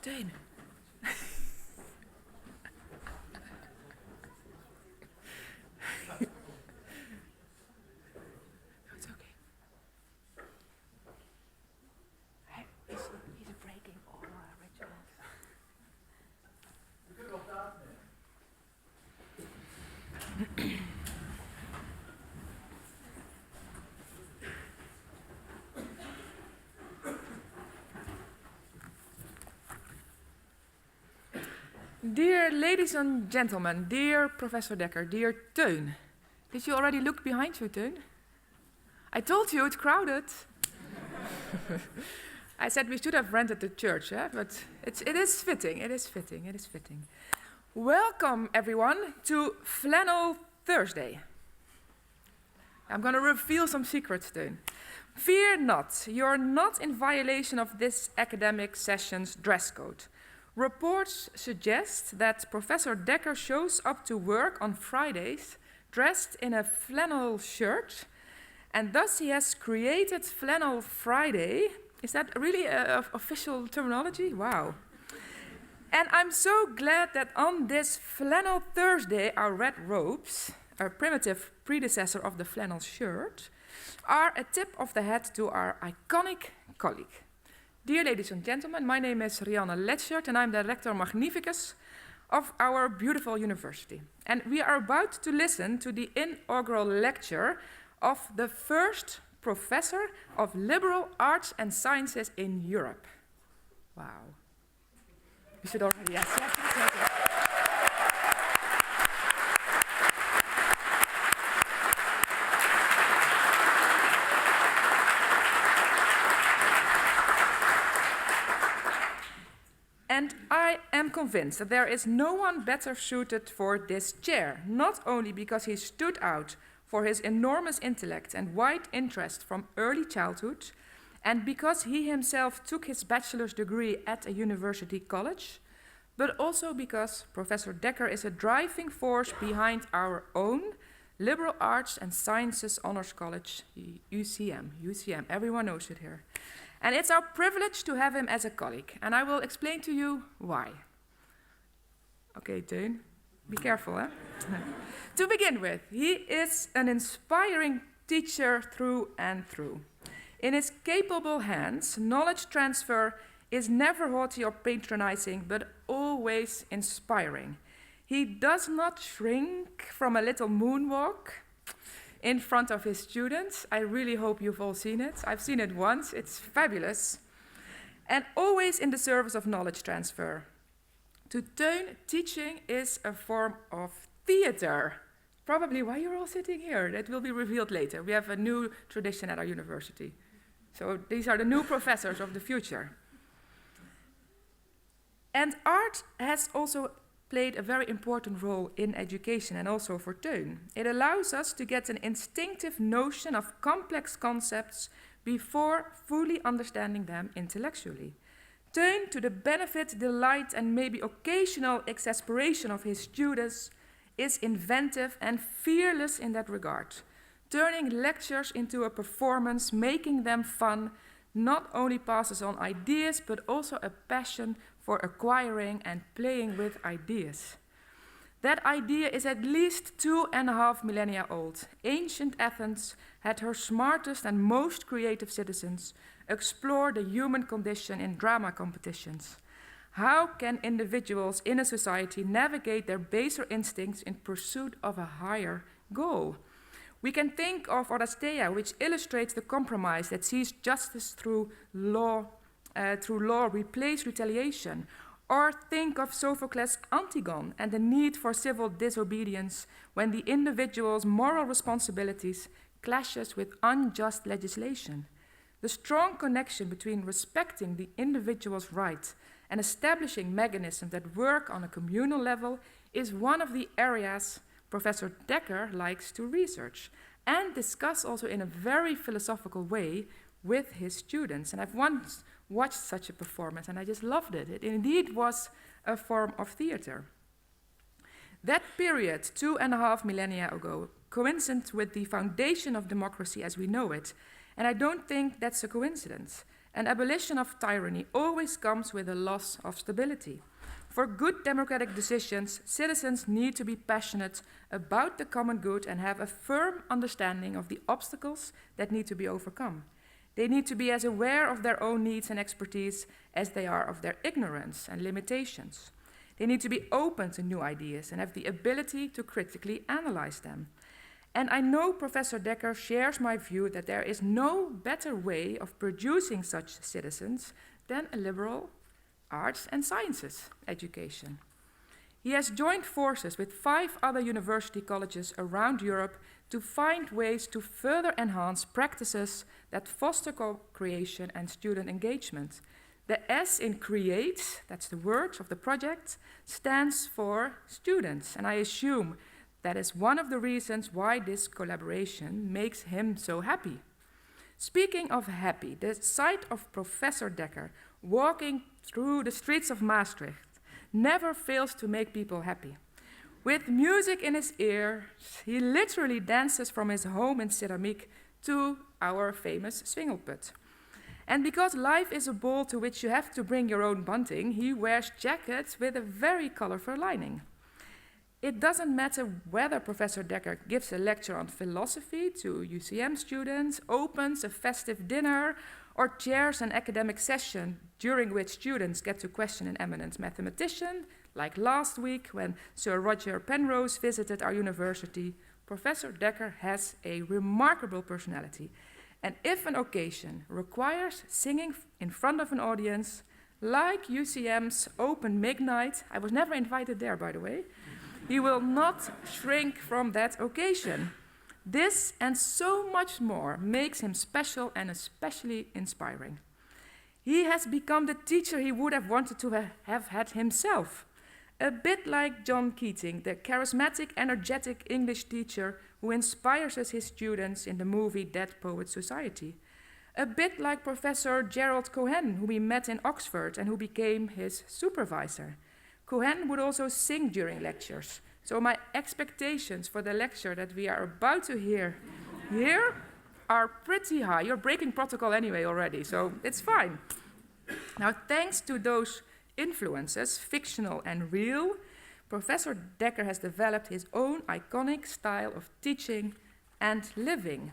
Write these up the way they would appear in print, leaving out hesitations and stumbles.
Teun. It's okay. He's breaking all our rituals. Dear ladies and gentlemen, dear Professor Dekker, dear Teun. Did you already look behind you, Teun? I told you it's crowded. I said we should have rented the church, but it is fitting, it is fitting, it is fitting. Welcome, everyone, to Flannel Thursday. I'm going to reveal some secrets, Teun. Fear not, you're not in violation of this academic session's dress code. Reports suggest that Professor Dekker shows up to work on Fridays dressed in a flannel shirt, and thus he has created Flannel Friday. Is that really official terminology? Wow. And I'm so glad that on this Flannel Thursday, our red robes, a primitive predecessor of the flannel shirt, are a tip of the hat to our iconic colleague. Dear ladies and gentlemen, my name is Rianne Letschert and I'm the Rector Magnificus of our beautiful university. And we are about to listen to the inaugural lecture of the first professor of liberal arts and sciences in Europe. Wow. We should already, yes. And I am convinced that there is no one better suited for this chair, not only because he stood out for his enormous intellect and wide interest from early childhood, and because he himself took his bachelor's degree at a university college, but also because Professor Dekker is a driving force behind our own Liberal Arts and Sciences Honors College, UCM, everyone knows it here. And it's our privilege to have him as a colleague, and I will explain to you why. Okay, Teun, be careful, To begin with, he is an inspiring teacher through and through. In his capable hands, knowledge transfer is never haughty or patronizing, but always inspiring. He does not shrink from a little moonwalk in front of his students. I really hope you've all seen it. I've seen it once, it's fabulous. And always in the service of knowledge transfer. To Teun, teaching is a form of theater. Probably why you're all sitting here. That will be revealed later. We have a new tradition at our university. So these are the new professors of the future. And art has also played a very important role in education and also for Teun. It allows us to get an instinctive notion of complex concepts before fully understanding them intellectually. Teun, to the benefit, delight, and maybe occasional exasperation of his students, is inventive and fearless in that regard, turning lectures into a performance, making them fun, not only passes on ideas, but also a passion for acquiring and playing with ideas. That idea is at least 2.5 millennia old. Ancient Athens had her smartest and most creative citizens explore the human condition in drama competitions. How can individuals in a society navigate their baser instincts in pursuit of a higher goal? We can think of Oresteia, which illustrates the compromise that sees justice through law replace retaliation, or think of Sophocles' Antigone and the need for civil disobedience when the individual's moral responsibilities clashes with unjust legislation. The strong connection between respecting the individual's right and establishing mechanisms that work on a communal level is one of the areas Professor Dekker likes to research and discuss also in a very philosophical way with his students. And I've once watched such a performance and I just loved it. It indeed was a form of theater. That period, 2.5 millennia ago, coincided with the foundation of democracy as we know it. And I don't think that's a coincidence, and abolition of tyranny always comes with a loss of stability. For good democratic decisions, citizens need to be passionate about the common good and have a firm understanding of the obstacles that need to be overcome. They need to be as aware of their own needs and expertise as they are of their ignorance and limitations. They need to be open to new ideas and have the ability to critically analyze them. And I know Professor Dekker shares my view that there is no better way of producing such citizens than a liberal arts and sciences education. He has joined forces with 5 other university colleges around Europe to find ways to further enhance practices that foster co-creation and student engagement. The S in create, that's the word of the project, stands for students, and I assume that is one of the reasons why this collaboration makes him so happy. Speaking of happy, the sight of Professor Dekker walking through the streets of Maastricht never fails to make people happy. With music in his ears, he literally dances from his home in Ceramiek to our famous Swingelput. And because life is a ball to which you have to bring your own bunting, he wears jackets with a very colorful lining. It doesn't matter whether Professor Dekker gives a lecture on philosophy to UCM students, opens a festive dinner, or chairs an academic session during which students get to question an eminent mathematician, like last week when Sir Roger Penrose visited our university. Professor Dekker has a remarkable personality. And if an occasion requires singing in front of an audience, like UCM's Open Midnight, I was never invited there, by the way, he will not shrink from that occasion. This and so much more makes him special and especially inspiring. He has become the teacher he would have wanted to have had himself. A bit like John Keating, the charismatic, energetic English teacher who inspires his students in the movie Dead Poets Society. A bit like Professor Gerald Cohen, who we met in Oxford and who became his supervisor. Cohen would also sing during lectures, so my expectations for the lecture that we are about to hear here are pretty high. You're breaking protocol anyway already, so it's fine. Now, thanks to those influences, fictional and real, Professor Dekker has developed his own iconic style of teaching and living.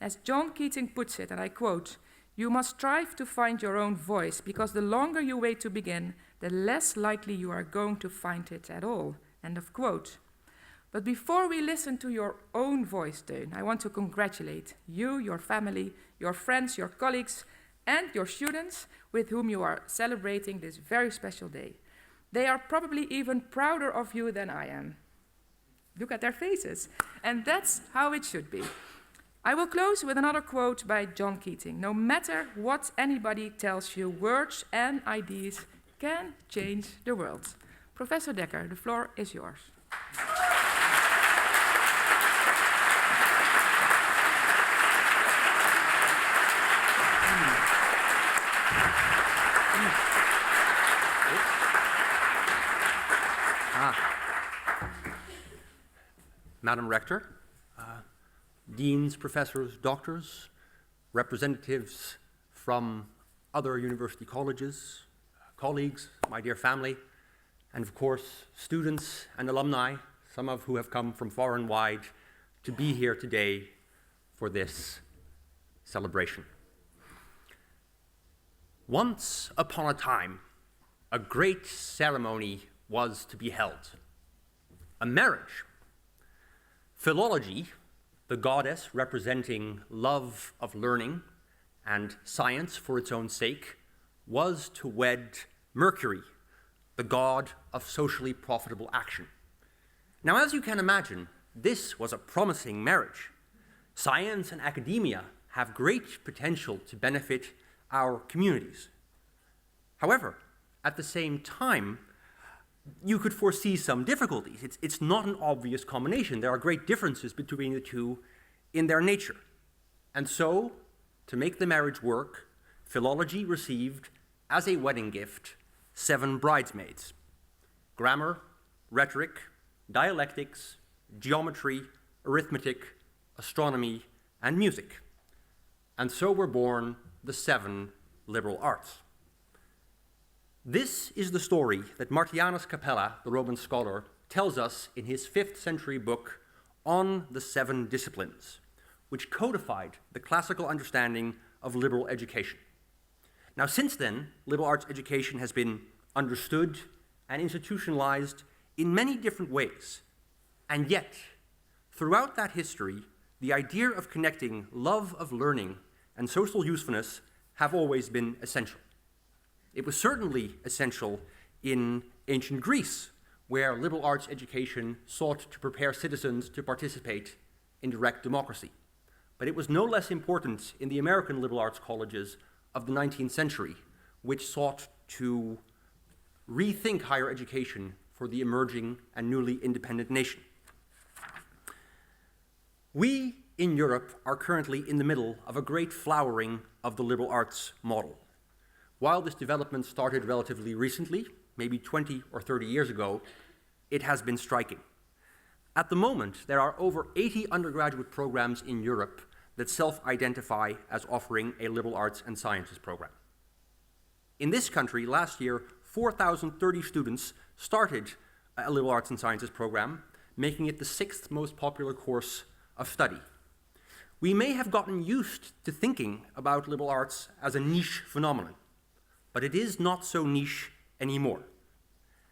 As John Keating puts it, and I quote, "You must strive to find your own voice, because the longer you wait to begin, the less likely you are going to find it at all." End of quote. But before we listen to your own voice, Teun, I want to congratulate you, your family, your friends, your colleagues, and your students with whom you are celebrating this very special day. They are probably even prouder of you than I am. Look at their faces. And that's how it should be. I will close with another quote by John Keating. No matter what anybody tells you, words and ideas can change the world. Professor Dekker, the floor is yours. Madam Rector, deans, professors, doctors, representatives from other university colleges, colleagues, my dear family, and of course, students and alumni, some of who have come from far and wide to be here today for this celebration. Once upon a time, a great ceremony was to be held, a marriage. Philology, the goddess representing love of learning and science for its own sake, was to wed Mercury, the god of socially profitable action. Now, as you can imagine, this was a promising marriage. Science and academia have great potential to benefit our communities. However, at the same time, you could foresee some difficulties. It's not an obvious combination. There are great differences between the two in their nature. And so, to make the marriage work, philology received, as a wedding gift, 7 bridesmaids: grammar, rhetoric, dialectics, geometry, arithmetic, astronomy, and music. And so were born the 7 liberal arts. This is the story that Martianus Capella, the Roman scholar, tells us in his 5th century book On the Seven Disciplines, which codified the classical understanding of liberal education. Now, since then, liberal arts education has been understood and institutionalized in many different ways. And yet, throughout that history, the idea of connecting love of learning and social usefulness have always been essential. It was certainly essential in ancient Greece, where liberal arts education sought to prepare citizens to participate in direct democracy. But it was no less important in the American liberal arts colleges of the 19th century, which sought to rethink higher education for the emerging and newly independent nation. We in Europe are currently in the middle of a great flowering of the liberal arts model. While this development started relatively recently, maybe 20 or 30 years ago, it has been striking. At the moment, there are over 80 undergraduate programs in Europe that self-identify as offering a liberal arts and sciences program. In this country, last year, 4,030 students started a liberal arts and sciences program, making it the 6th most popular course of study. We may have gotten used to thinking about liberal arts as a niche phenomenon, but it is not so niche anymore.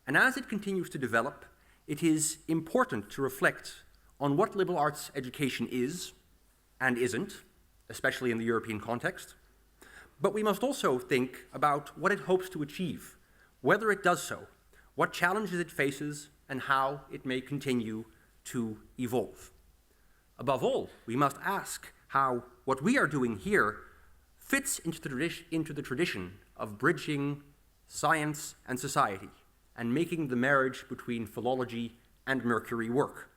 And as it continues to develop, it is important to reflect on what liberal arts education is and isn't, especially in the European context. But we must also think about what it hopes to achieve, whether it does so, what challenges it faces, and how it may continue to evolve. Above all, we must ask how what we are doing here fits into the tradition of bridging science and society and making the marriage between philology and Mercury work.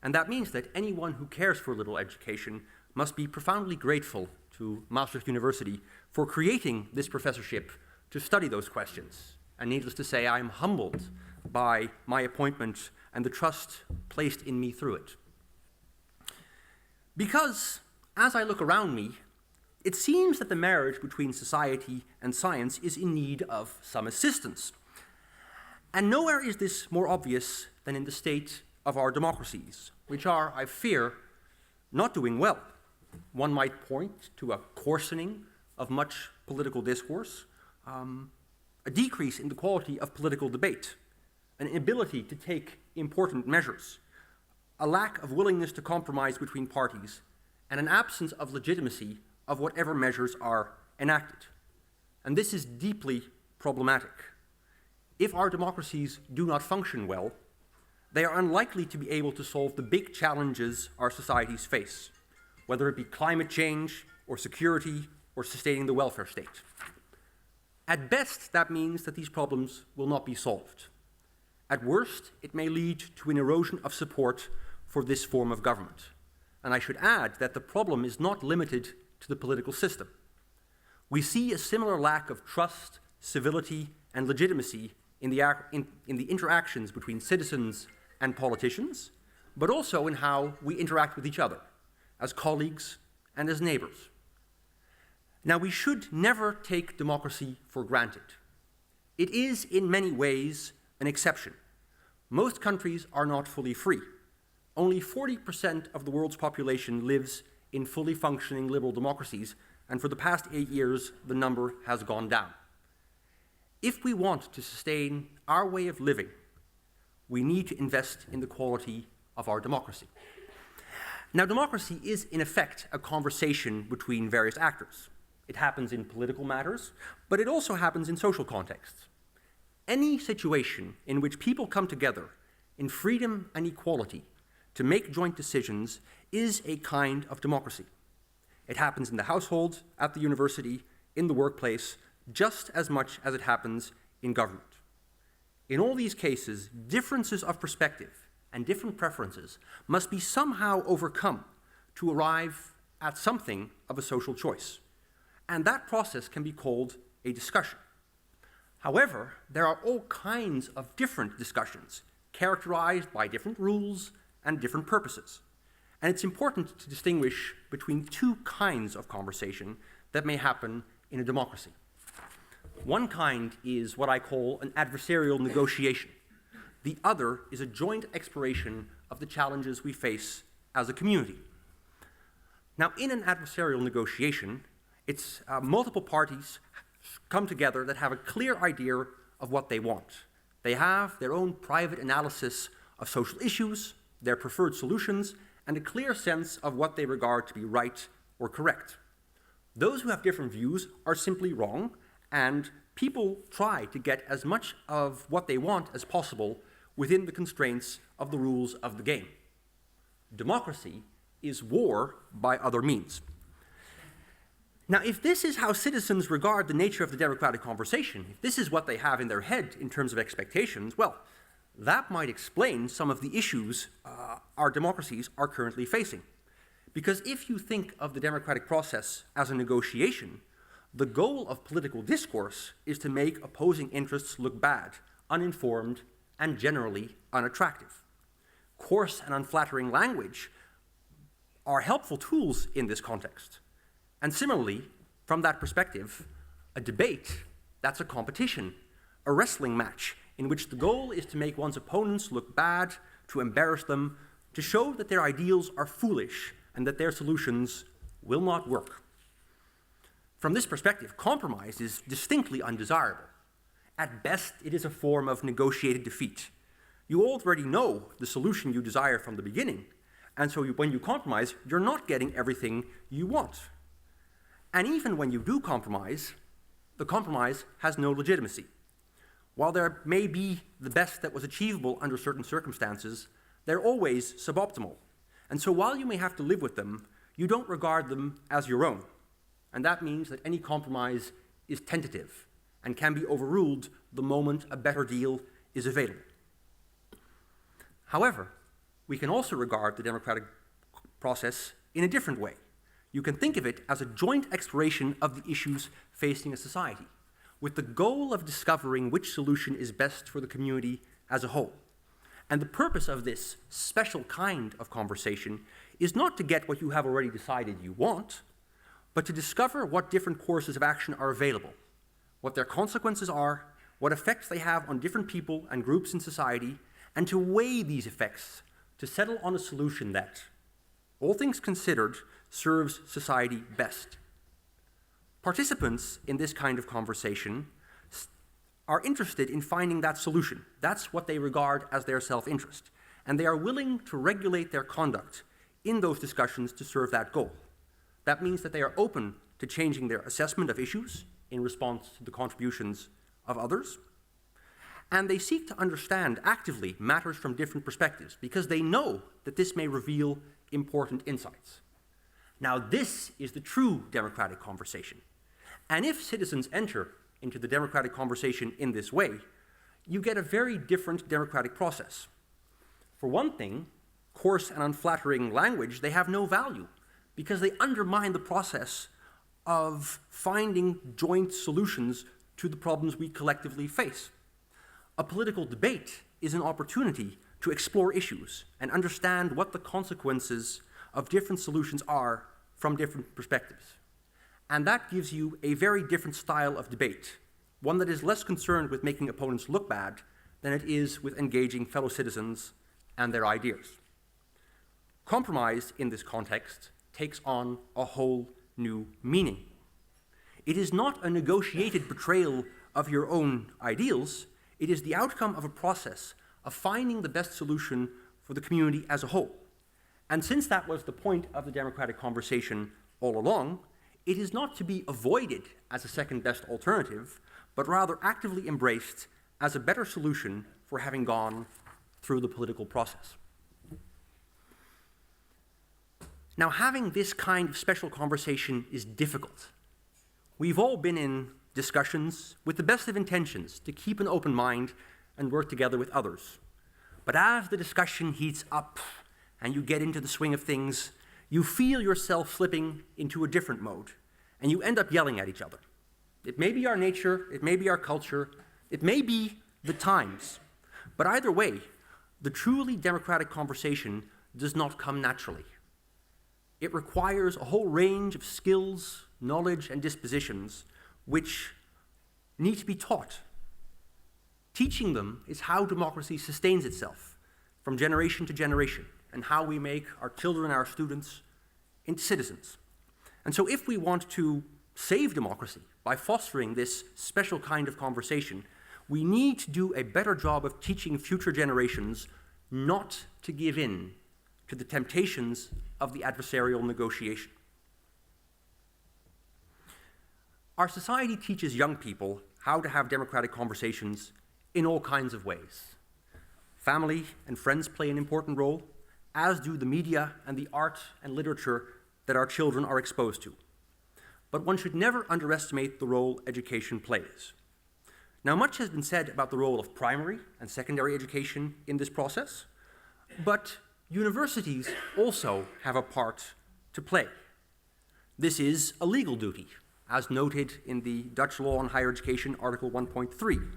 And that means that anyone who cares for liberal education must be profoundly grateful to Maastricht University for creating this professorship to study those questions. And needless to say, I am humbled by my appointment and the trust placed in me through it. Because, as I look around me, it seems that the marriage between society and science is in need of some assistance. And nowhere is this more obvious than in the state of our democracies, which are, I fear, not doing well. One might point to a coarsening of much political discourse, a decrease in the quality of political debate, an inability to take important measures, a lack of willingness to compromise between parties, and an absence of legitimacy of whatever measures are enacted. And this is deeply problematic. If our democracies do not function well, they are unlikely to be able to solve the big challenges our societies face, whether it be climate change, or security, or sustaining the welfare state. At best, that means that these problems will not be solved. At worst, it may lead to an erosion of support for this form of government. And I should add that the problem is not limited to the political system. We see a similar lack of trust, civility, and legitimacy in the interactions between citizens and politicians, but also in how we interact with each other, as colleagues and as neighbors. Now, we should never take democracy for granted. It is, in many ways, an exception. Most countries are not fully free. Only 40% of the world's population lives in fully functioning liberal democracies, and for the past 8 years, the number has gone down. If we want to sustain our way of living, we need to invest in the quality of our democracy. Now, democracy is, in effect, a conversation between various actors. It happens in political matters, but it also happens in social contexts. Any situation in which people come together in freedom and equality to make joint decisions is a kind of democracy. It happens in the household, at the university, in the workplace, just as much as it happens in government. In all these cases, differences of perspective and different preferences must be somehow overcome to arrive at something of a social choice. And that process can be called a discussion. However, there are all kinds of different discussions, characterized by different rules and different purposes. And it's important to distinguish between two kinds of conversation that may happen in a democracy. One kind is what I call an adversarial negotiation. The other is a joint exploration of the challenges we face as a community. Now, in an adversarial negotiation, it's multiple parties come together that have a clear idea of what they want. They have their own private analysis of social issues, their preferred solutions, and a clear sense of what they regard to be right or correct. Those who have different views are simply wrong, and people try to get as much of what they want as possible within the constraints of the rules of the game. Democracy is war by other means. Now, if this is how citizens regard the nature of the democratic conversation, if this is what they have in their head in terms of expectations, well, that might explain some of the issues our democracies are currently facing. Because if you think of the democratic process as a negotiation, the goal of political discourse is to make opposing interests look bad, uninformed, and generally unattractive. Coarse and unflattering language are helpful tools in this context. And similarly, from that perspective, a debate, that's a competition, a wrestling match in which the goal is to make one's opponents look bad, to embarrass them, to show that their ideals are foolish and that their solutions will not work. From this perspective, compromise is distinctly undesirable. At best, it is a form of negotiated defeat. You already know the solution you desire from the beginning, and so when you compromise, you're not getting everything you want. And even when you do compromise, the compromise has no legitimacy. While there may be the best that was achievable under certain circumstances, they're always suboptimal. And so while you may have to live with them, you don't regard them as your own. And that means that any compromise is tentative and can be overruled the moment a better deal is available. However, we can also regard the democratic process in a different way. You can think of it as a joint exploration of the issues facing a society, with the goal of discovering which solution is best for the community as a whole. And the purpose of this special kind of conversation is not to get what you have already decided you want, but to discover what different courses of action are available, what their consequences are, what effects they have on different people and groups in society, and to weigh these effects to settle on a solution that, all things considered, serves society best. Participants in this kind of conversation are interested in finding that solution. That's what they regard as their self-interest. And they are willing to regulate their conduct in those discussions to serve that goal. That means that they are open to changing their assessment of issues in response to the contributions of others. And they seek to understand actively matters from different perspectives because they know that this may reveal important insights. Now, this is the true democratic conversation. And if citizens enter into the democratic conversation in this way, you get a very different democratic process. For one thing, coarse and unflattering language, they have no value because they undermine the process of finding joint solutions to the problems we collectively face. A political debate is an opportunity to explore issues and understand what the consequences of different solutions are from different perspectives. And that gives you a very different style of debate, one that is less concerned with making opponents look bad than it is with engaging fellow citizens and their ideas. Compromise in this context takes on a whole new meaning. It is not a negotiated betrayal of your own ideals, it is the outcome of a process of finding the best solution for the community as a whole. And since that was the point of the democratic conversation all along, it is not to be avoided as a second best alternative, but rather actively embraced as a better solution for having gone through the political process. Now, having this kind of special conversation is difficult. We've all been in discussions with the best of intentions to keep an open mind and work together with others. But as the discussion heats up and you get into the swing of things, you feel yourself slipping into a different mode, and you end up yelling at each other. It may be our nature, it may be our culture, it may be the times, but either way, the truly democratic conversation does not come naturally. It requires a whole range of skills, knowledge, and dispositions which need to be taught. Teaching them is how democracy sustains itself from generation to generation, and how we make our children, our students, into citizens. And so if we want to save democracy by fostering this special kind of conversation, we need to do a better job of teaching future generations not to give in to the temptations of the adversarial negotiation. Our society teaches young people how to have democratic conversations in all kinds of ways. Family and friends play an important role, as do the media and the art and literature that our children are exposed to. But one should never underestimate the role education plays. Now, much has been said about the role of primary and secondary education in this process, but universities also have a part to play. This is a legal duty, as noted in the Dutch Law on Higher Education, Article 1.3.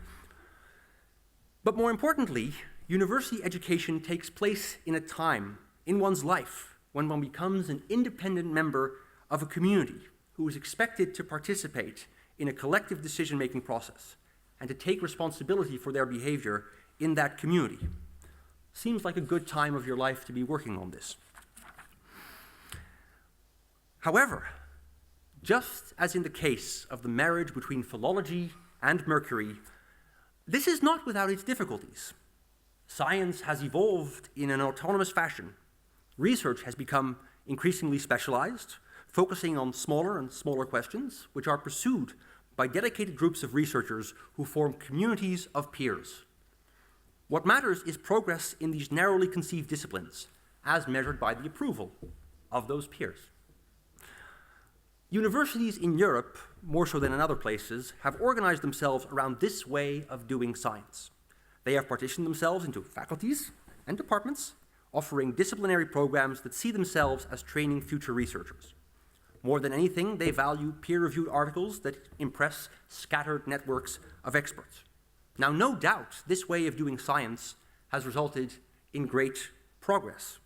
But more importantly, university education takes place in a time in one's life when one becomes an independent member of a community who is expected to participate in a collective decision-making process and to take responsibility for their behavior in that community. Seems like a good time of your life to be working on this. However, just as in the case of the marriage between philology and Mercury, this is not without its difficulties. Science has evolved in an autonomous fashion. Research has become increasingly specialized, focusing on smaller and smaller questions, which are pursued by dedicated groups of researchers who form communities of peers. What matters is progress in these narrowly conceived disciplines, as measured by the approval of those peers. Universities in Europe, more so than in other places, have organized themselves around this way of doing science. They have partitioned themselves into faculties and departments, offering disciplinary programs that see themselves as training future researchers. More than anything, they value peer-reviewed articles that impress scattered networks of experts. Now, no doubt, this way of doing science has resulted in great progress.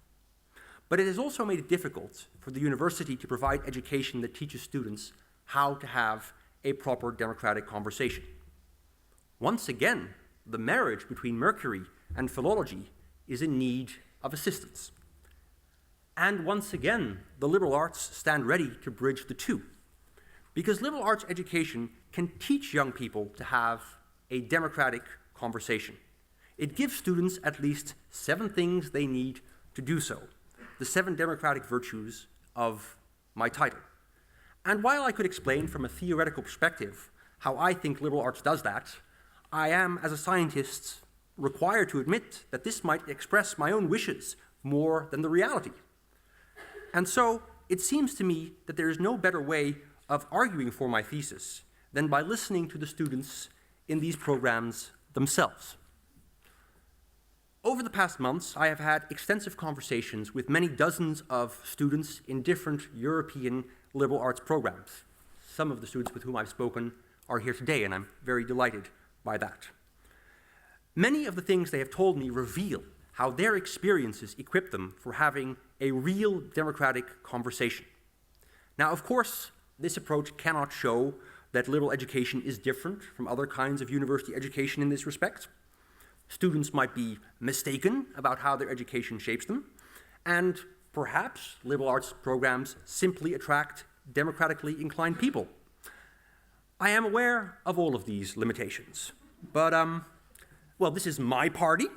But it has also made it difficult for the university to provide education that teaches students how to have a proper democratic conversation. Once again, the marriage between Mercury and philology is in need of assistance. And once again, the liberal arts stand ready to bridge the two, because liberal arts education can teach young people to have a democratic conversation. It gives students at least 7 things they need to do so, the 7 democratic virtues of my title. And while I could explain from a theoretical perspective how I think liberal arts does that, I am, as a scientist, required to admit that this might express my own wishes more than the reality. And so it seems to me that there is no better way of arguing for my thesis than by listening to the students in these programs themselves. Over the past months, I have had extensive conversations with many dozens of students in different European liberal arts programs. Some of the students with whom I've spoken are here today, and I'm very delighted by that. Many of the things they have told me reveal how their experiences equip them for having a real democratic conversation. Now, of course, this approach cannot show that liberal education is different from other kinds of university education in this respect. Students might be mistaken about how their education shapes them, and perhaps liberal arts programs simply attract democratically inclined people. I am aware of all of these limitations, but, well, this is my party,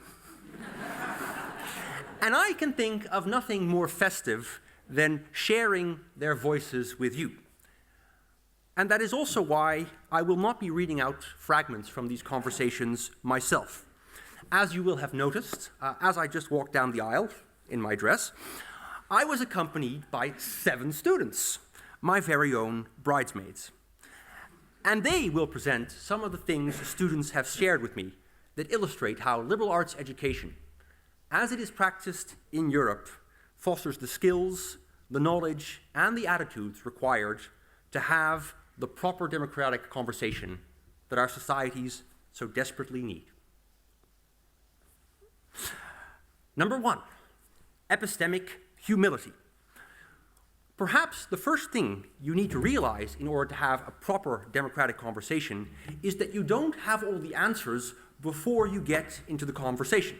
and I can think of nothing more festive than sharing their voices with you. And that is also why I will not be reading out fragments from these conversations myself. As you will have noticed, as I just walked down the aisle in my dress, I was accompanied by 7 students, my very own bridesmaids. And they will present some of the things students have shared with me that illustrate how liberal arts education, as it is practiced in Europe, fosters the skills, the knowledge, and the attitudes required to have the proper democratic conversation that our societies so desperately need. Number 1, epistemic humility. Perhaps the first thing you need to realize in order to have a proper democratic conversation is that you don't have all the answers before you get into the conversation.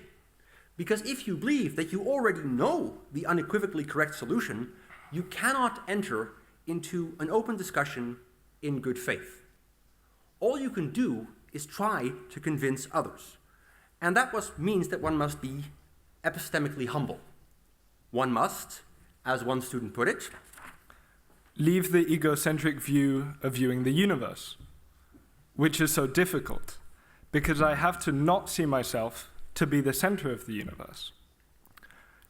Because if you believe that you already know the unequivocally correct solution, you cannot enter into an open discussion in good faith. All you can do is try to convince others. And that means that one must be epistemically humble. One must, as one student put it, leave the egocentric view of viewing the universe, which is so difficult, because I have to not see myself to be the center of the universe.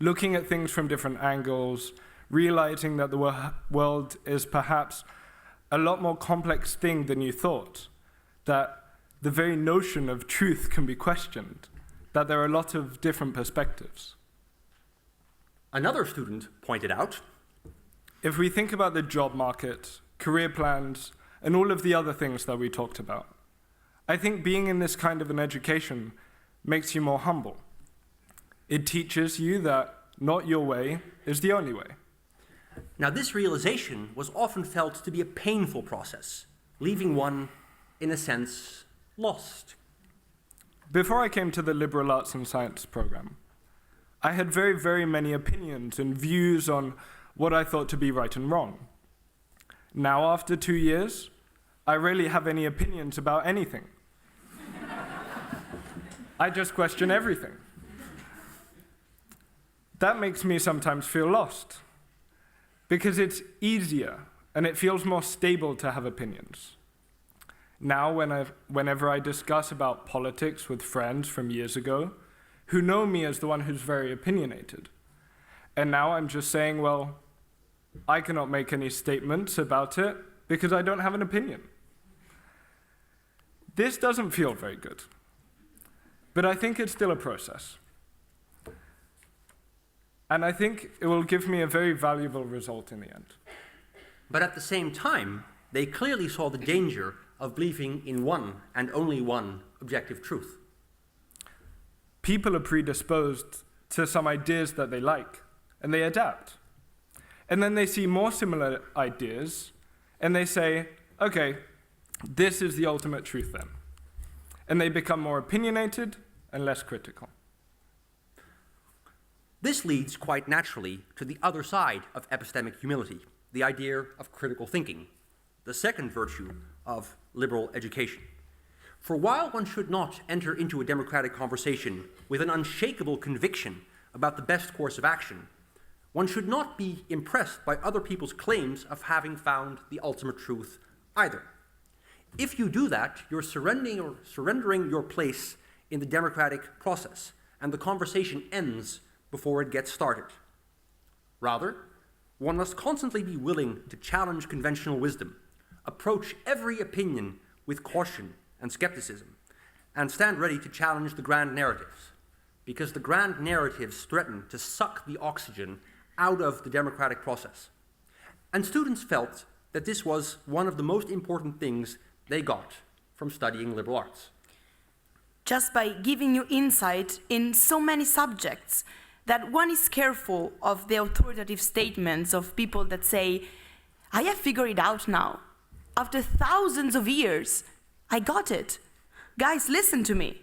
Looking at things from different angles, realizing that the world is perhaps a lot more complex thing than you thought, that the very notion of truth can be questioned, that there are a lot of different perspectives. Another student pointed out, if we think about the job market, career plans, and all of the other things that we talked about, I think being in this kind of an education makes you more humble. It teaches you that not your way is the only way. Now, this realization was often felt to be a painful process, leaving one, in a sense, lost. Before I came to the liberal arts and science program, I had very, very many opinions and views on what I thought to be right and wrong. Now, after 2 years, I rarely have any opinions about anything. I just question everything. That makes me sometimes feel lost, because it's easier and it feels more stable to have opinions. Now, whenever I discuss about politics with friends from years ago, who know me as the one who's very opinionated, and now I'm just saying, well, I cannot make any statements about it because I don't have an opinion. This doesn't feel very good, but I think it's still a process. And I think it will give me a very valuable result in the end. But at the same time, they clearly saw the danger of believing in one and only one objective truth. People are predisposed to some ideas that they like, and they adapt. And then they see more similar ideas, and they say, okay, this is the ultimate truth then. And they become more opinionated and less critical. This leads quite naturally to the other side of epistemic humility, the idea of critical thinking, the second virtue of liberal education. For while one should not enter into a democratic conversation with an unshakable conviction about the best course of action, one should not be impressed by other people's claims of having found the ultimate truth either. If you do that, you're surrendering your place in the democratic process, and the conversation ends before it gets started. Rather, one must constantly be willing to challenge conventional wisdom, approach every opinion with caution and skepticism, and stand ready to challenge the grand narratives, because the grand narratives threaten to suck the oxygen out of the democratic process. And students felt that this was one of the most important things they got from studying liberal arts. Just by giving you insight in so many subjects, that one is careful of the authoritative statements of people that say, I have figured it out now. After thousands of years, I got it. Guys, listen to me.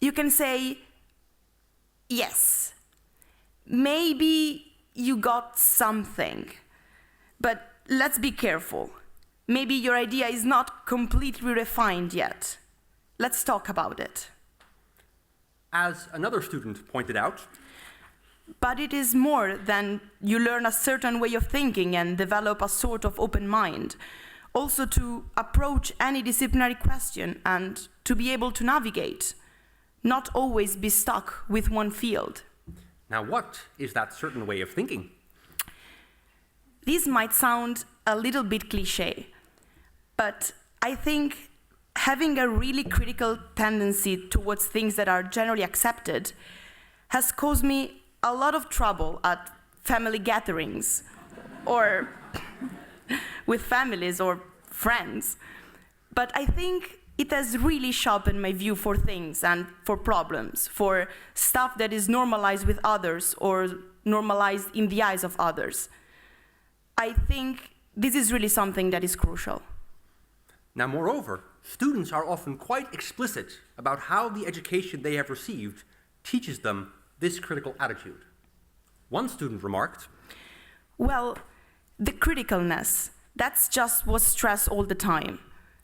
You can say, yes, maybe you got something, but let's be careful. Maybe your idea is not completely refined yet. Let's talk about it. As another student pointed out, but it is more than you learn a certain way of thinking and develop a sort of open mind. Also to approach any disciplinary question and to be able to navigate, not always be stuck with one field. Now, what is that certain way of thinking? This might sound a little bit cliché, but I think having a really critical tendency towards things that are generally accepted has caused me a lot of trouble at family gatherings or with families or friends. But I think it has really sharpened my view for things and for problems, for stuff that is normalized with others or normalized in the eyes of others. I think this is really something that is crucial. Now, moreover, students are often quite explicit about how the education they have received teaches them this critical attitude. One student remarked, Well, the criticalness, that's just what's stressed all the time.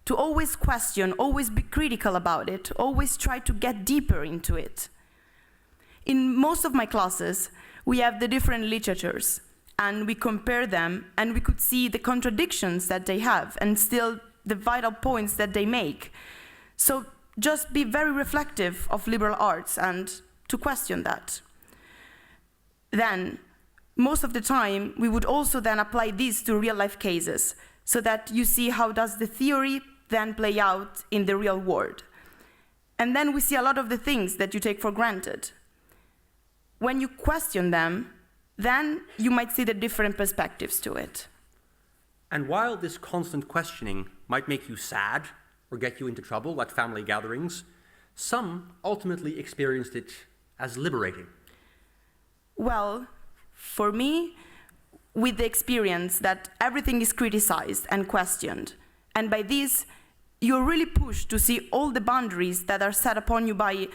To always question, always be critical about it, always try to get deeper into it. In most of my classes, we have the different literatures, and we compare them, and we could see the contradictions that they have, and still the vital points that they make. So just be very reflective of liberal arts and to question that. Then, most of the time, we would also then apply this to real-life cases, so that you see how does the theory then play out in the real world. And then we see a lot of the things that you take for granted. When you question them, then you might see the different perspectives to it. and while this constant questioning might make you sad or get you into trouble at family gatherings, some ultimately experienced it as liberating. Well, for me, with the experience that everything is criticized and questioned, and by this, you're really pushed to see all the boundaries that are set upon you by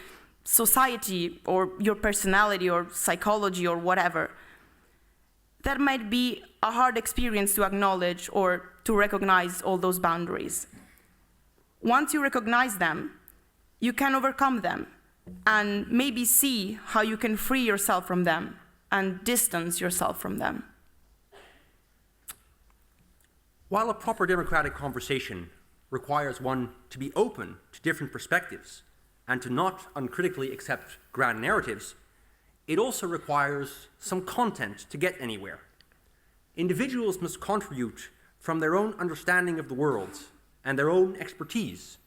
society or your personality or psychology or whatever. That might be a hard experience to acknowledge or to recognize all those boundaries. Once you recognize them, you can overcome them and maybe see how you can free yourself from them and distance yourself from them. While a proper democratic conversation requires one to be open to different perspectives and to not uncritically accept grand narratives, it also requires some content to get anywhere. Individuals must contribute from their own understanding of the world and their own expertise.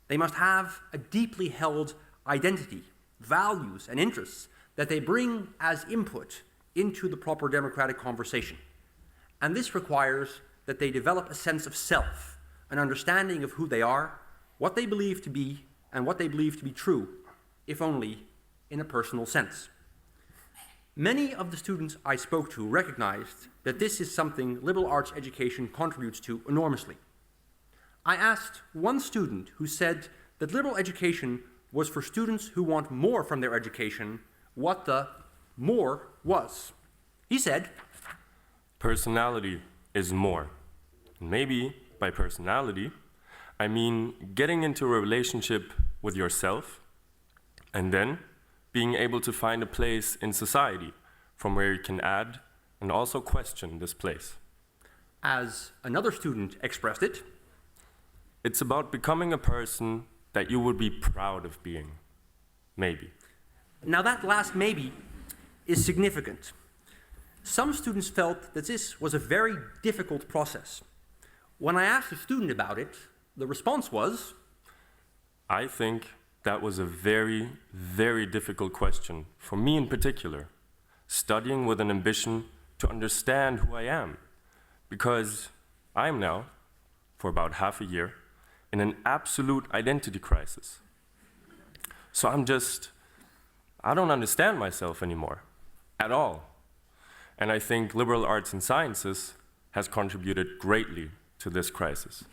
They must have a deeply held identity, values, and interests that they bring as input into the proper democratic conversation. And this requires that they develop a sense of self, an understanding of who they are, what they believe to be, and what they believe to be true, if only in a personal sense. Many of the students I spoke to recognized that this is something liberal arts education contributes to enormously. I asked one student who said that liberal education was for students who want more from their education, what the more was. He said, "Personality is more. Maybe by personality, I mean getting into a relationship with yourself and then being able to find a place in society from where you can add and also question this place." As another student expressed it, "It's about becoming a person that you would be proud of being. Maybe." Now that last maybe is significant. Some students felt that this was a very difficult process. When I asked a student about it, the response was, "I think that was a very, very difficult question, for me in particular, studying with an ambition to understand who I am, because I'm now, for about half a year, in an absolute identity crisis. So I don't understand myself anymore, at all. And I think liberal arts and sciences has contributed greatly to this crisis."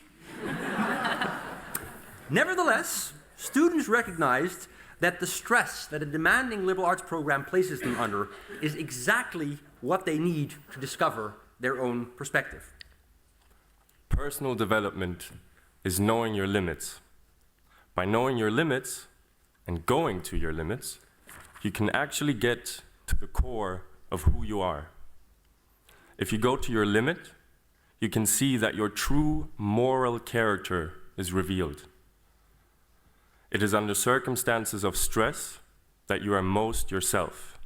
Nevertheless, students recognized that the stress that a demanding liberal arts program places them under is exactly what they need to discover their own perspective. Personal development is knowing your limits. By knowing your limits and going to your limits, you can actually get to the core of who you are. If you go to your limit, you can see that your true moral character is revealed. It is under circumstances of stress that you are most yourself.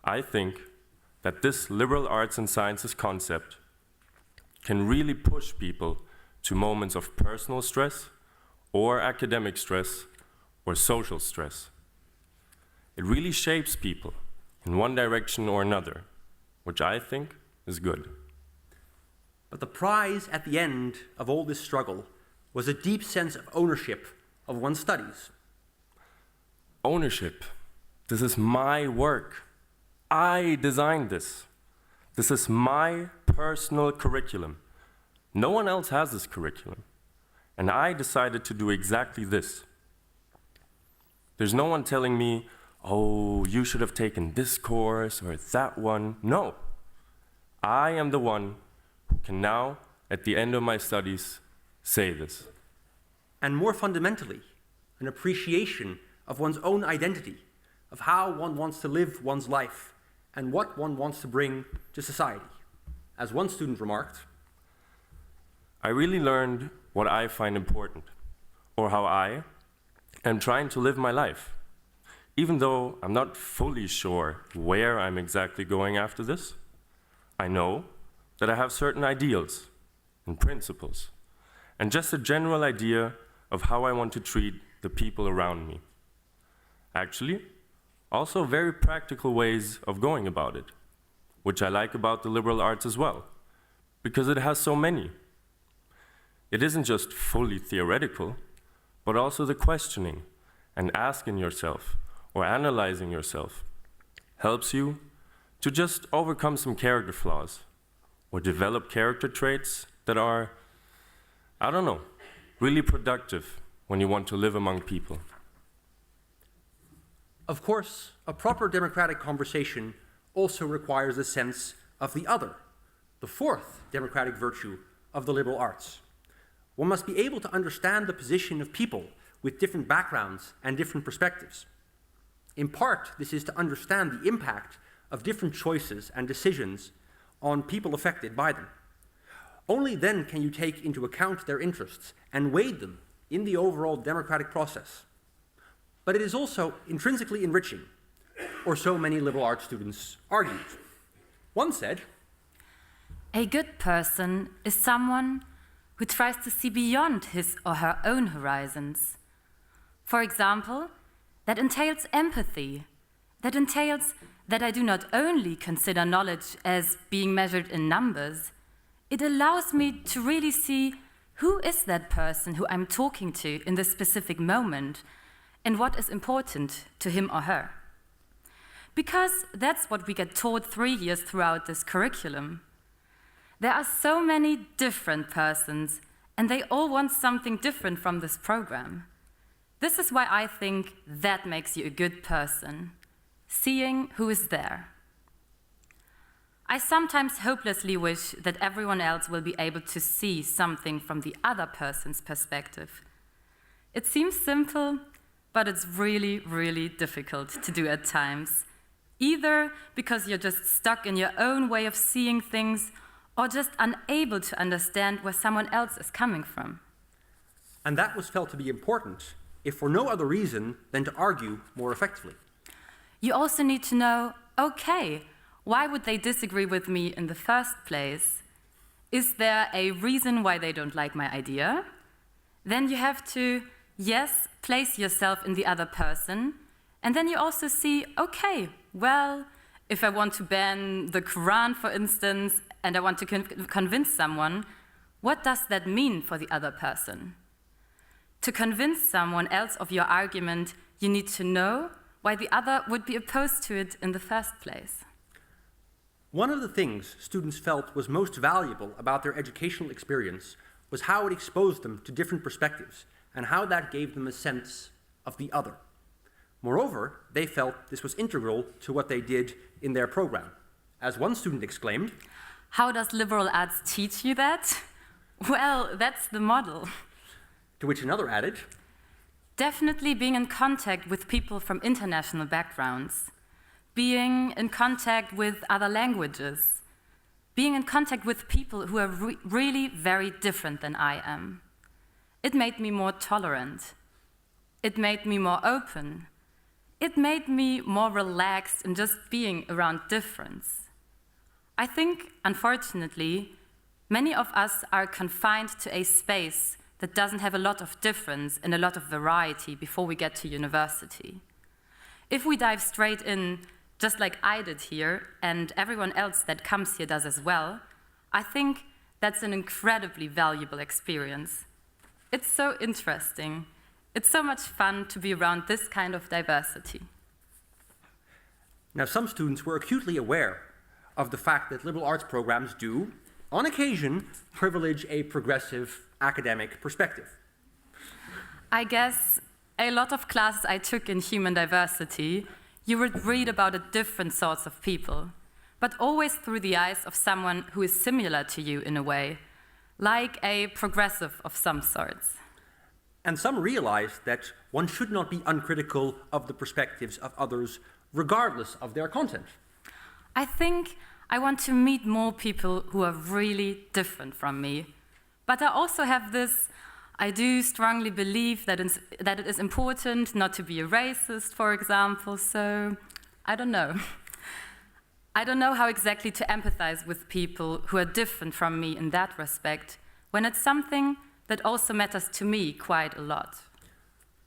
I think that this liberal arts and sciences concept can really push people to moments of personal stress or academic stress or social stress. It really shapes people in one direction or another, which I think is good. But the prize at the end of all this struggle was a deep sense of ownership of one's studies. Ownership. This is my work. I designed this. This is my personal curriculum. No one else has this curriculum. And I decided to do exactly this. There's no one telling me, oh, you should have taken this course or that one. No. I am the one who can now, at the end of my studies, say this. And more fundamentally, an appreciation of one's own identity, of how one wants to live one's life, and what one wants to bring to society. As one student remarked, I really learned what I find important, or how I am trying to live my life. Even though I'm not fully sure where I'm exactly going after this, I know that I have certain ideals and principles, and just a general idea of how I want to treat the people around me. Actually, also very practical ways of going about it, which I like about the liberal arts as well, because it has so many. It isn't just fully theoretical, but also the questioning and asking yourself or analyzing yourself helps you to just overcome some character flaws or develop character traits that are, I don't know, really productive when you want to live among people. of course, a proper democratic conversation also requires a sense of the other, the fourth democratic virtue of the liberal arts. One must be able to understand the position of people with different backgrounds and different perspectives. In part, this is to understand the impact of different choices and decisions on people affected by them. Only then can you take into account their interests and weigh them in the overall democratic process. But it is also intrinsically enriching, or so many liberal arts students argued. One said, "A good person is someone who tries to see beyond his or her own horizons. For example, that entails empathy. That entails that I do not only consider knowledge as being measured in numbers, it allows me to really see who is that person who I'm talking to in this specific moment and what is important to him or her. Because that's what we get taught 3 years throughout this curriculum. There are so many different persons, and they all want something different from this program. This is why I think that makes you a good person, seeing who is there. I sometimes hopelessly wish that everyone else will be able to see something from the other person's perspective. It seems simple, but it's really, really difficult to do at times. Either because you're just stuck in your own way of seeing things, or just unable to understand where someone else is coming from. And that was felt to be important, if for no other reason than to argue more effectively. You also need to know, okay, why would they disagree with me in the first place? Is there a reason why they don't like my idea? Then you have to, yes, place yourself in the other person, and then you also see, okay, well, if I want to ban the Quran, for instance, and I want to convince someone, what does that mean for the other person? To convince someone else of your argument, you need to know why the other would be opposed to it in the first place. One of the things students felt was most valuable about their educational experience was how it exposed them to different perspectives and how that gave them a sense of the other. Moreover, they felt this was integral to what they did in their program. As one student exclaimed, "How does liberal arts teach you that?" Well, that's the model. To which another added, Definitely being in contact with people from international backgrounds, being in contact with other languages, being in contact with people who are really very different than I am. It made me more tolerant. It made me more open. It made me more relaxed in just being around difference. I think, unfortunately, many of us are confined to a space that doesn't have a lot of difference and a lot of variety before we get to university. If we dive straight in, just like I did here, and everyone else that comes here does as well, I think that's an incredibly valuable experience. It's so interesting. It's so much fun to be around this kind of diversity. Now, some students were acutely aware of the fact that liberal arts programs do, on occasion, privilege a progressive academic perspective. I guess a lot of classes I took in human diversity, you would read about a different sorts of people, but always through the eyes of someone who is similar to you in a way, like a progressive of some sorts. And some realize that one should not be uncritical of the perspectives of others, regardless of their content. I think I want to meet more people who are really different from me. But I also have this, I do strongly believe that it is important not to be a racist, for example, so I don't know. I don't know how exactly to empathize with people who are different from me in that respect, when it's something that also matters to me quite a lot.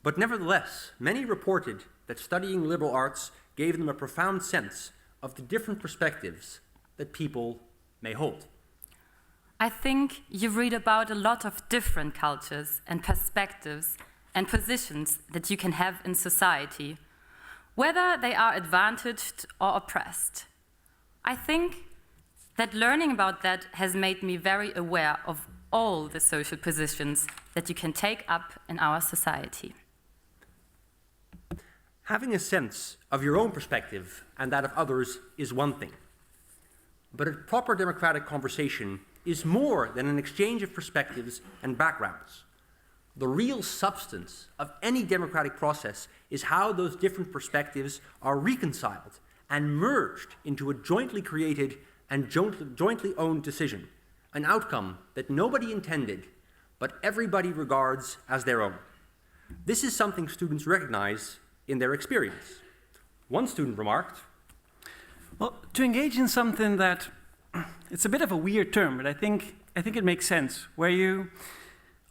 But nevertheless, many reported that studying liberal arts gave them a profound sense of the different perspectives that people may hold. I think you read about a lot of different cultures and perspectives and positions that you can have in society, whether they are advantaged or oppressed. I think that learning about that has made me very aware of all the social positions that you can take up in our society. Having a sense of your own perspective and that of others is one thing. But a proper democratic conversation is more than an exchange of perspectives and backgrounds. The real substance of any democratic process is how those different perspectives are reconciled and merged into a jointly created and jointly owned decision, an outcome that nobody intended, but everybody regards as their own. This is something students recognize in their experience. One student remarked, well, to engage in something that, it's a bit of a weird term, but I think it makes sense, where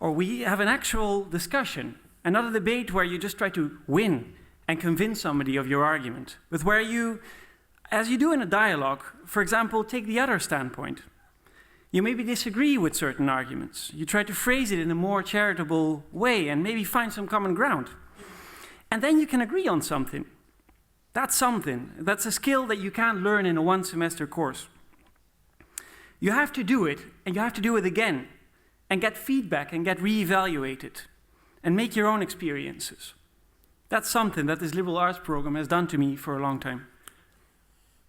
we have an actual discussion, and not a debate where you just try to win and convince somebody of your argument, but where you, as you do in a dialogue, for example, take the other standpoint. You maybe disagree with certain arguments. You try to phrase it in a more charitable way and maybe find some common ground. And then you can agree on something. That's something. That's a skill that you can't learn in a one-semester course. You have to do it, and you have to do it again, and get feedback and get re-evaluated, and make your own experiences. That's something that this liberal arts program has done to me for a long time.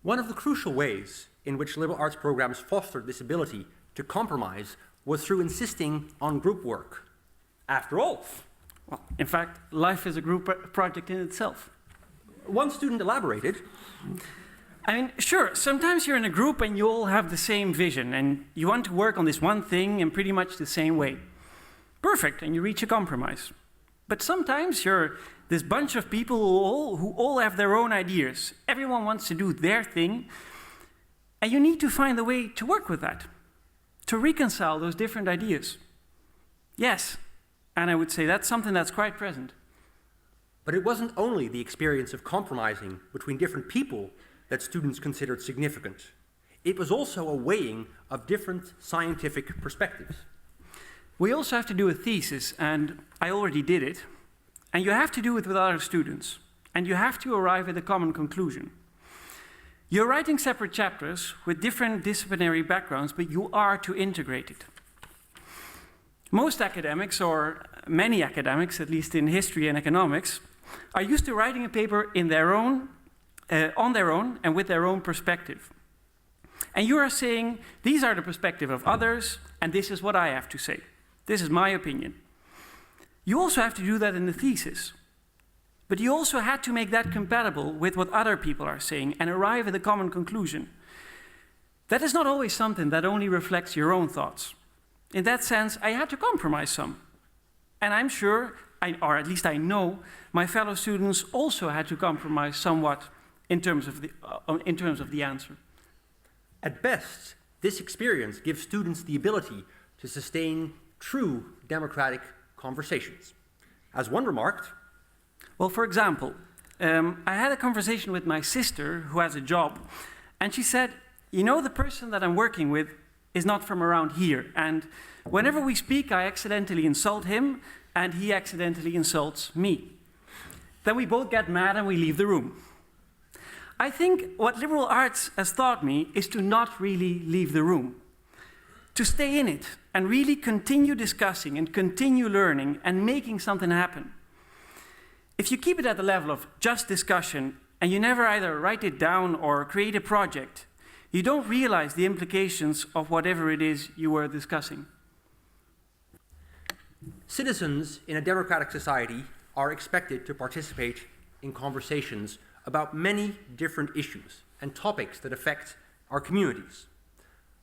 One of the crucial ways in which liberal arts programs fostered this ability to compromise was through insisting on group work. After all, well, in fact, life is a group project in itself. One student elaborated. I mean, sure, sometimes you're in a group and you all have the same vision and you want to work on this one thing in pretty much the same way. Perfect, and you reach a compromise. But sometimes you're this bunch of people who all have their own ideas. Everyone wants to do their thing, and you need to find a way to work with that, to reconcile those different ideas. Yes, and I would say that's something that's quite present. But it wasn't only the experience of compromising between different people that students considered significant. It was also a weighing of different scientific perspectives. We also have to do a thesis, and I already did it. And you have to do it with other students. And you have to arrive at a common conclusion. You're writing separate chapters with different disciplinary backgrounds, but you are to integrate it. Most academics, or many academics, at least in history and economics, are used to writing a paper in their own, on their own and with their own perspective. And you are saying, these are the perspective of others, and this is what I have to say. This is my opinion. You also have to do that in the thesis. But you also had to make that compatible with what other people are saying and arrive at a common conclusion. That is not always something that only reflects your own thoughts. In that sense, I had to compromise some. And I'm sure, or at least I know, my fellow students also had to compromise somewhat in terms of the answer. At best, this experience gives students the ability to sustain true democratic conversations. As one remarked, well, for example, I had a conversation with my sister who has a job, and she said, you know, the person that I'm working with is not from around here, and whenever we speak, I accidentally insult him, and he accidentally insults me. Then we both get mad and we leave the room. I think what liberal arts has taught me is to not really leave the room, to stay in it and really continue discussing and continue learning and making something happen. If you keep it at the level of just discussion and you never either write it down or create a project, you don't realize the implications of whatever it is you were discussing. Citizens in a democratic society are expected to participate in conversations about many different issues and topics that affect our communities.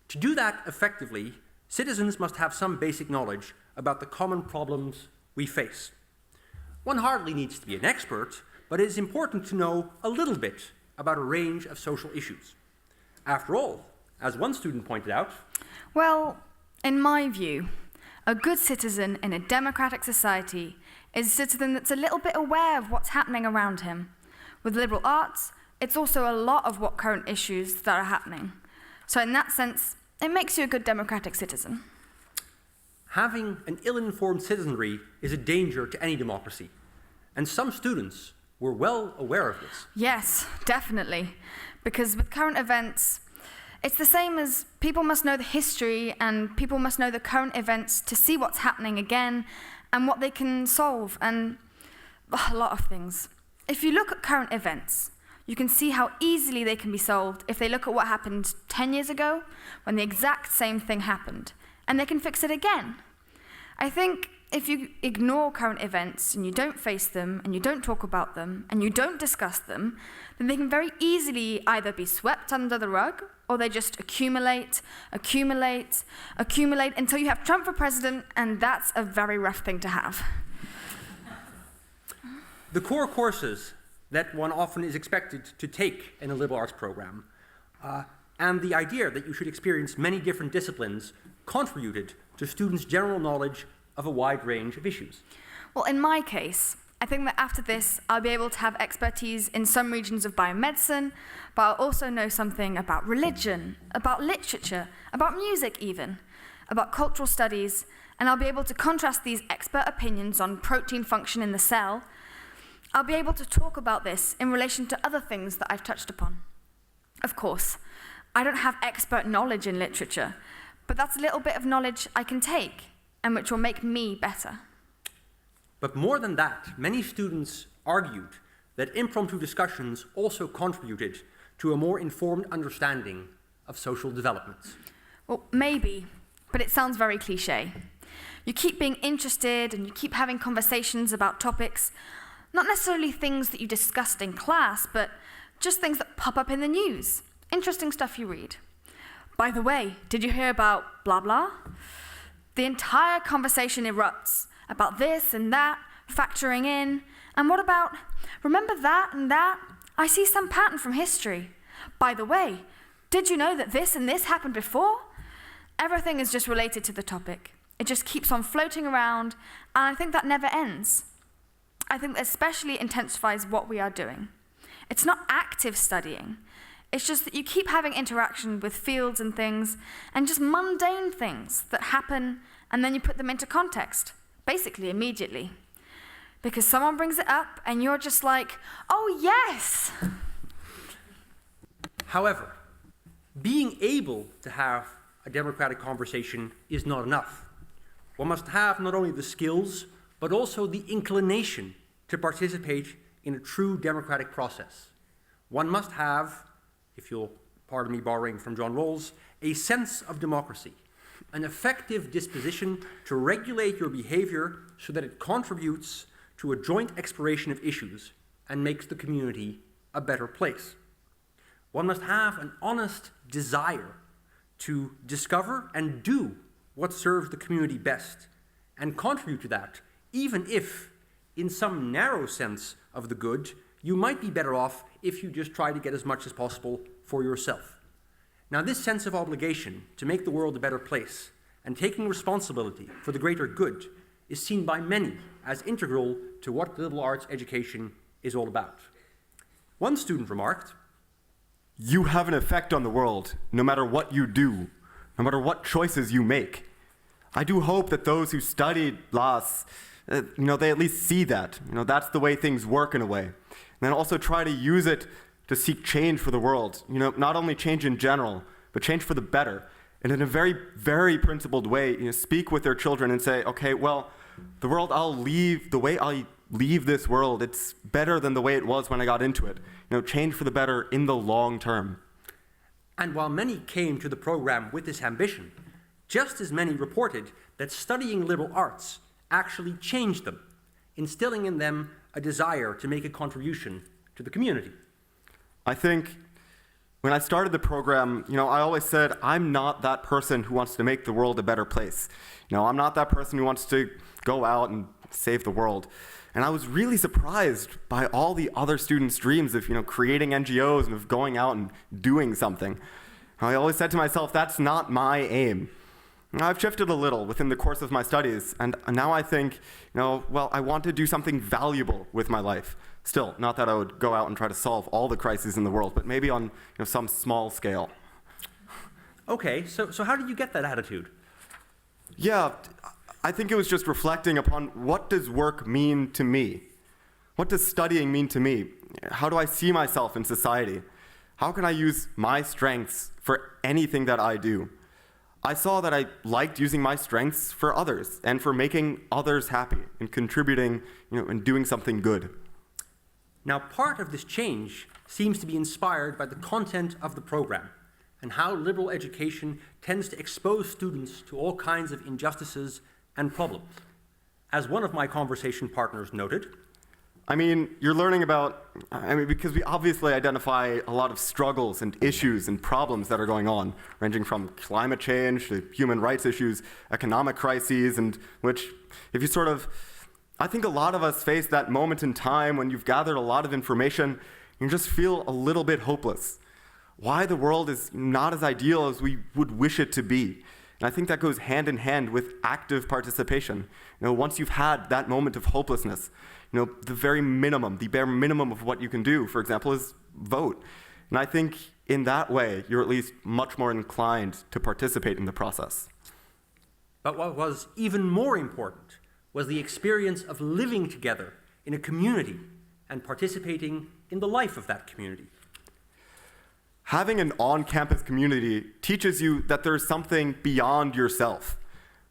To do that effectively, citizens must have some basic knowledge about the common problems we face. One hardly needs to be an expert, but it is important to know a little bit about a range of social issues. After all, as one student pointed out, well, in my view, a good citizen in a democratic society is a citizen that's a little bit aware of what's happening around him. With liberal arts, it's also a lot of what current issues that are happening. So in that sense, it makes you a good democratic citizen. having an ill-informed citizenry is a danger to any democracy, and some students were well aware of this. Yes, definitely. Because with current events, it's the same as people must know the history and people must know the current events to see what's happening again and what they can solve, and a lot of things. If you look at current events, you can see how easily they can be solved if they look at what happened 10 years ago when the exact same thing happened, and they can fix it again. I think if you ignore current events and you don't face them and you don't talk about them and you don't discuss them, then they can very easily either be swept under the rug or they just accumulate until you have Trump for president, and that's a very rough thing to have. The core courses that one often is expected to take in a liberal arts program, and the idea that you should experience many different disciplines contributed to students' general knowledge of a wide range of issues. Well, in my case, I think that after this, I'll be able to have expertise in some regions of biomedicine, but I'll also know something about religion, about literature, about music even, about cultural studies, and I'll be able to contrast these expert opinions on protein function in the cell. I'll be able to talk about this in relation to other things that I've touched upon. Of course, I don't have expert knowledge in literature, but that's a little bit of knowledge I can take, and which will make me better. But more than that, many students argued that impromptu discussions also contributed to a more informed understanding of social developments. Well, maybe, but it sounds very cliché. You keep being interested and you keep having conversations about topics, not necessarily things that you discussed in class, but just things that pop up in the news, interesting stuff you read. By the way, did you hear about blah blah? The entire conversation erupts about this and that, factoring in, and what about, remember that and that? I see some pattern from history. By the way, did you know that this and this happened before? Everything is just related to the topic. It just keeps on floating around, and I think that never ends. I think that especially intensifies what we are doing. It's not active studying. It's just that you keep having interaction with fields and things, and just mundane things that happen, and then you put them into context, basically immediately. Because someone brings it up, and you're just like, oh yes! However, being able to have a democratic conversation is not enough. One must have not only the skills, but also the inclination to participate in a true democratic process. One must have, if you'll pardon me borrowing from John Rawls, a sense of democracy, an effective disposition to regulate your behavior so that it contributes to a joint exploration of issues and makes the community a better place. One must have an honest desire to discover and do what serves the community best and contribute to that, even if, in some narrow sense of the good, you might be better off if you just try to get as much as possible for yourself. Now, this sense of obligation to make the world a better place and taking responsibility for the greater good is seen by many as integral to what liberal arts education is all about. One student remarked, "You have an effect on the world, no matter what you do, no matter what choices you make. I do hope that those who studied laws, they at least see that. That's the way things work in a way. And then also try to use it to seek change for the world. Not only change in general, but change for the better. And in a very, very principled way, speak with their children and say, okay, well, the way I leave this world, it's better than the way it was when I got into it. Change for the better in the long term. And while many came to the program with this ambition, just as many reported that studying liberal arts actually changed them, instilling in them a desire to make a contribution to the community. I think when I started the program, I always said, I'm not that person who wants to make the world a better place. I'm not that person who wants to go out and save the world. And I was really surprised by all the other students' dreams of, creating NGOs and of going out and doing something. I always said to myself, that's not my aim. I've shifted a little within the course of my studies, and now I think, I want to do something valuable with my life. Still, not that I would go out and try to solve all the crises in the world, but maybe on some small scale. Okay, so how did you get that attitude? Yeah, I think it was just reflecting upon what does work mean to me? What does studying mean to me? How do I see myself in society? How can I use my strengths for anything that I do? I saw that I liked using my strengths for others and for making others happy and contributing, and doing something good. Now, part of this change seems to be inspired by the content of the program and how liberal education tends to expose students to all kinds of injustices and problems. As one of my conversation partners noted, you're learning because we obviously identify a lot of struggles and issues and problems that are going on, ranging from climate change to human rights issues, economic crises, and which, I think a lot of us face that moment in time when you've gathered a lot of information, you just feel a little bit hopeless. Why the world is not as ideal as we would wish it to be. And I think that goes hand in hand with active participation. Once you've had that moment of hopelessness, the bare minimum of what you can do, for example, is vote. And I think in that way, you're at least much more inclined to participate in the process. But what was even more important was the experience of living together in a community and participating in the life of that community. Having an on-campus community teaches you that there's something beyond yourself.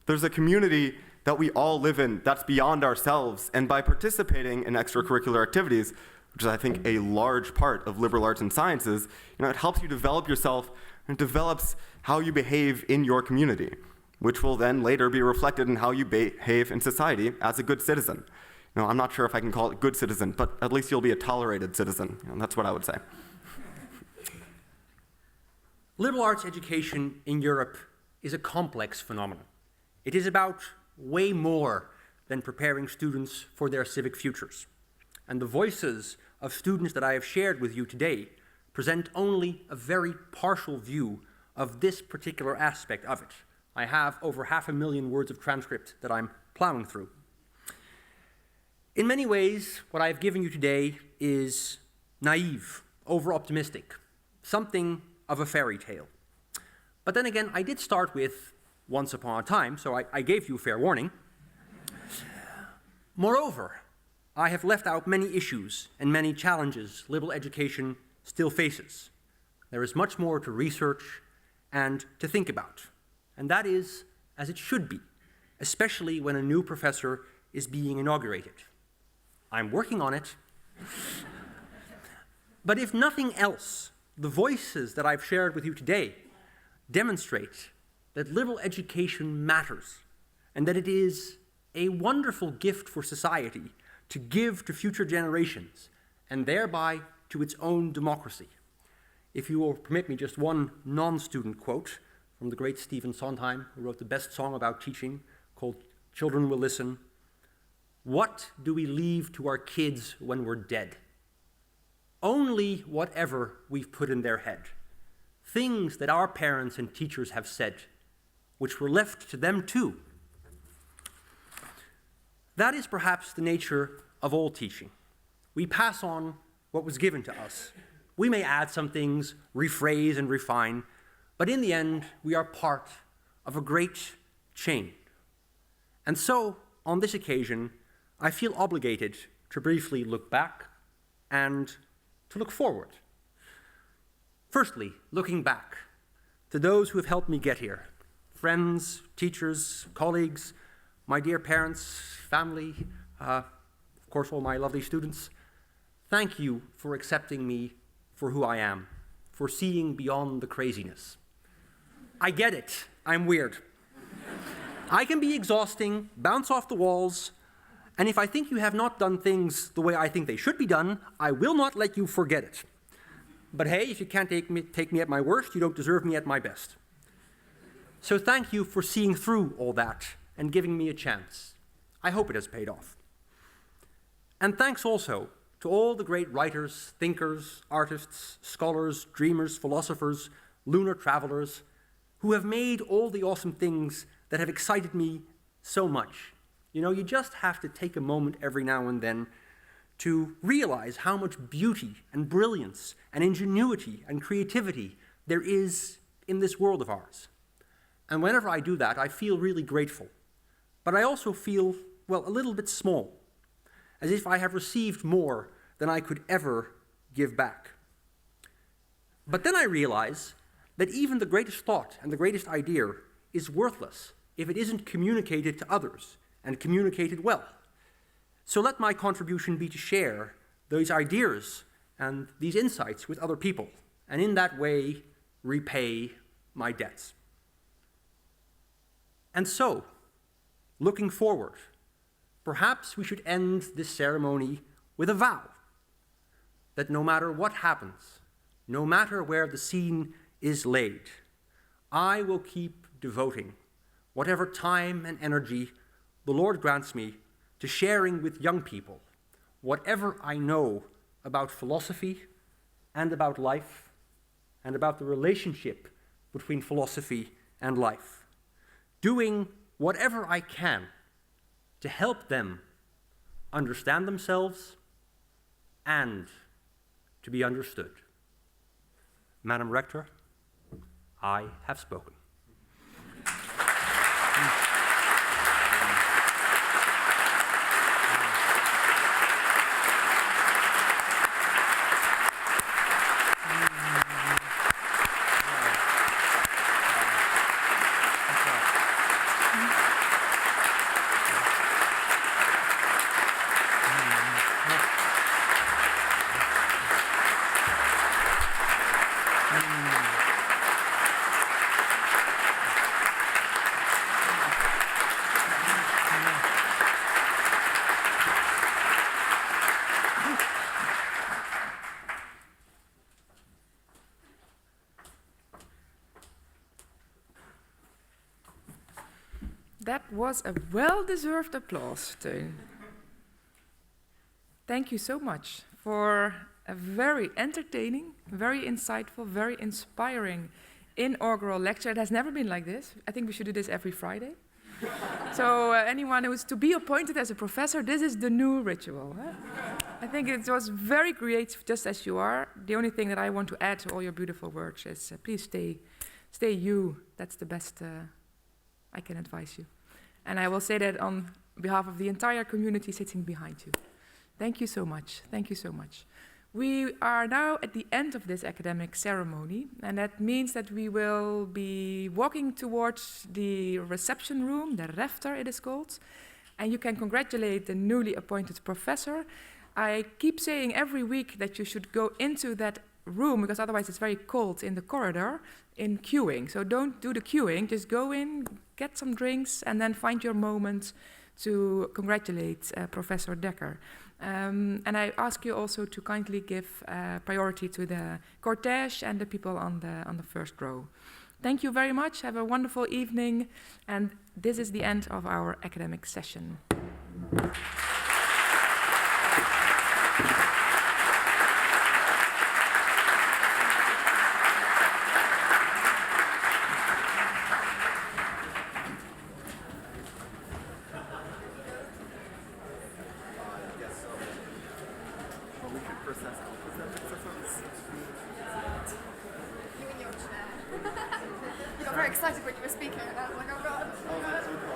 There's a community that we all live in that's beyond ourselves, and by participating in extracurricular activities, which is, I think, a large part of liberal arts and sciences, it helps you develop yourself and develops how you behave in your community, which will then later be reflected in how you behave in society as a good citizen. I'm not sure if I can call it good citizen, but at least you'll be a tolerated citizen. That's what I would say. Liberal arts education in Europe is a complex phenomenon. It is about way more than preparing students for their civic futures. And the voices of students that I have shared with you today present only a very partial view of this particular aspect of it. I have over 500,000 words of transcript that I'm plowing through. In many ways, what I've given you today is naive, over-optimistic, something of a fairy tale. But then again, I did start with once upon a time, so I gave you fair warning. Moreover, I have left out many issues and many challenges liberal education still faces. There is much more to research and to think about, and that is as it should be, especially when a new professor is being inaugurated. I'm working on it. But if nothing else, the voices that I've shared with you today demonstrate that liberal education matters and that it is a wonderful gift for society to give to future generations and thereby to its own democracy. If you will permit me just one non-student quote from the great Stephen Sondheim, who wrote the best song about teaching called Children Will Listen. What do we leave to our kids when we're dead? Only whatever we've put in their head. Things that our parents and teachers have said, which were left to them too. That is perhaps the nature of all teaching. We pass on what was given to us. We may add some things, rephrase and refine, but in the end, we are part of a great chain. And so, on this occasion, I feel obligated to briefly look back and to look forward Firstly, looking back to those who have helped me get here, friends, teachers, colleagues, my dear parents, family, of course all my lovely students, thank you for accepting me for who I am, for seeing beyond the craziness. I get it, I'm weird. I can be exhausting, bounce off the walls, and if I think you have not done things the way I think they should be done, I will not let you forget it. But hey, if you can't take me at my worst, you don't deserve me at my best. So thank you for seeing through all that and giving me a chance. I hope it has paid off. And thanks also to all the great writers, thinkers, artists, scholars, dreamers, philosophers, lunar travelers, who have made all the awesome things that have excited me so much. You know, you just have to take a moment every now and then to realize how much beauty and brilliance and ingenuity and creativity there is in this world of ours. And whenever I do that, I feel really grateful. But I also feel, well, a little bit small, as if I have received more than I could ever give back. But then I realize that even the greatest thought and the greatest idea is worthless if it isn't communicated to others and communicated well. So let my contribution be to share those ideas and these insights with other people, and in that way repay my debts. And so, looking forward, perhaps we should end this ceremony with a vow that no matter what happens, no matter where the scene is laid, I will keep devoting whatever time and energy the Lord grants me to sharing with young people whatever I know about philosophy and about life and about the relationship between philosophy and life, doing whatever I can to help them understand themselves and to be understood. Madam Rector, I have spoken. That was a well-deserved applause, Teun. Thank you so much for a very entertaining, very insightful, very inspiring inaugural lecture. It has never been like this. I think we should do this every Friday. So anyone who is to be appointed as a professor, this is the new ritual. Huh? I think it was very creative, just as you are. The only thing that I want to add to all your beautiful works is please stay you. That's the best I can advise you. And I will say that on behalf of the entire community sitting behind you. Thank you so much. Thank you so much. We are now at the end of this academic ceremony, and that means that we will be walking towards the reception room, the refter it is called, and you can congratulate the newly appointed professor. I keep saying every week that you should go into that room, because otherwise it's very cold in the corridor, in queuing. So don't do the queuing, just go in, get some drinks, and then find your moment to congratulate Professor Dekker. And I ask you also to kindly give priority to the cortege and the people on the first row. Thank you very much, have a wonderful evening, and this is the end of our academic session. You got very excited when you were speaking, and I was like, oh God.